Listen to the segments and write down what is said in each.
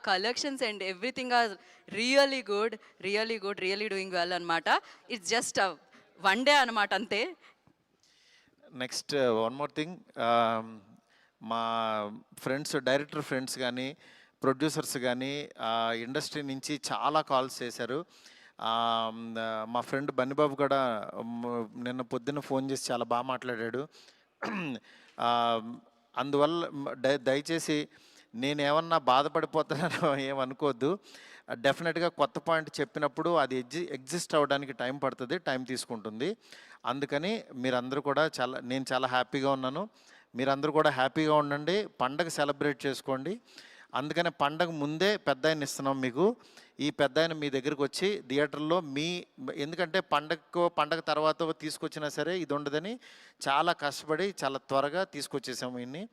Collections and everything are really good, really doing well అనమాట. It's just one day అనమాట అంతే. Next one more thing, మా friends, director friends కానీ, producers కానీ industry నుంచి చాలా కాల్స్ చేశారు. మా ఫ్రెండ్ బన్నిబాబు కూడా నిన్న పొద్దున్న ఫోన్ చేసి చాలా బాగా మాట్లాడాడు. అందువల్ల దయచేసి నేనేమన్నా బాధపడిపోతున్నానో ఏమనుకోవద్దు. డెఫినెట్గా కొత్త పాయింట్ చెప్పినప్పుడు అది ఎగ్జిస్ట్ అవ్వడానికి టైం పడుతుంది, టైం తీసుకుంటుంది. అందుకని మీరందరూ కూడా నేను చాలా హ్యాపీగా ఉన్నాను. మీరందరూ కూడా హ్యాపీగా ఉండండి, పండగ సెలబ్రేట్ చేసుకోండి. అందుకనే పండగ ముందే పెద్ద ఆయన ఇస్తున్నాం మీకు. ఈ పెద్ద ఆయన మీ దగ్గరికి వచ్చి థియేటర్లో ఎందుకంటే పండగ తర్వాత తీసుకొచ్చినా సరే ఇది ఉండదని చాలా కష్టపడి చాలా త్వరగా తీసుకొచ్చేసాము ఇన్ని.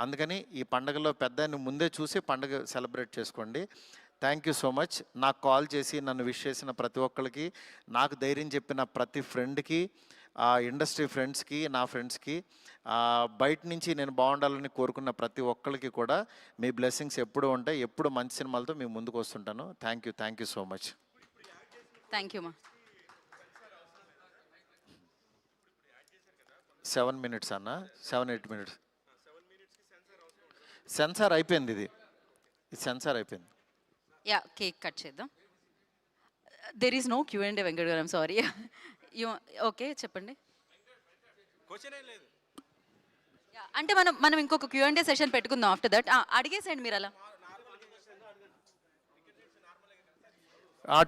అందుకని ఈ పండగలో పెద్ద ఆయన ముందే చూసి పండగ సెలబ్రేట్ చేసుకోండి. Thank you so much. నాకు కాల్ చేసి నన్ను విష్ చేసిన ప్రతి ఒక్కరికి, నాకు ధైర్యం చెప్పిన ప్రతి ఫ్రెండ్కి, ఇండస్ట్రీ ఫ్రెండ్స్కి, నా ఫ్రెండ్స్కి, బయట నుంచి నేను బాగుండాలని కోరుకున్న ప్రతి ఒక్కరికి కూడా మీ బ్లెస్సింగ్స్ ఎప్పుడూ ఉంటాయి. ఎప్పుడు మంచి సినిమాలతో మీ ముందుకు వస్తుంటాను. Thank you so much. Thank you మా. 7 minutes అన్న, 7-8 minutes. సెన్సార్ అయిపోయింది, ఇది సెన్సార్ అయిపోయింది. యా, కేక్ కట్ చేద్దాం. There is no Q&A Venkat garu, I'm sorry. Okay చెప్పండి. అంటే మనం ఇంకొక Q&A సెషన్ పెట్టుకుందాం ఆఫ్టర్ దట్. అడిగేసేయండి మీరు అలా.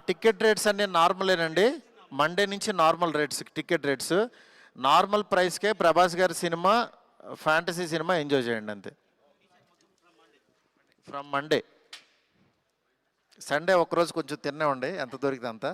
టికెట్ రేట్స్ అన్నీ నార్మలేనండి. మండే నుంచి normal rates, ticket rates normal ప్రైస్కే ప్రభాస్ గారి సినిమా, ఫ్యాంటసీ సినిమా ఎంజాయ్ చేయండి అంతే. From Monday. సండే ఒకరోజు కొంచెం తిన్నే ఉండే, ఎంత దొరికితే అంత.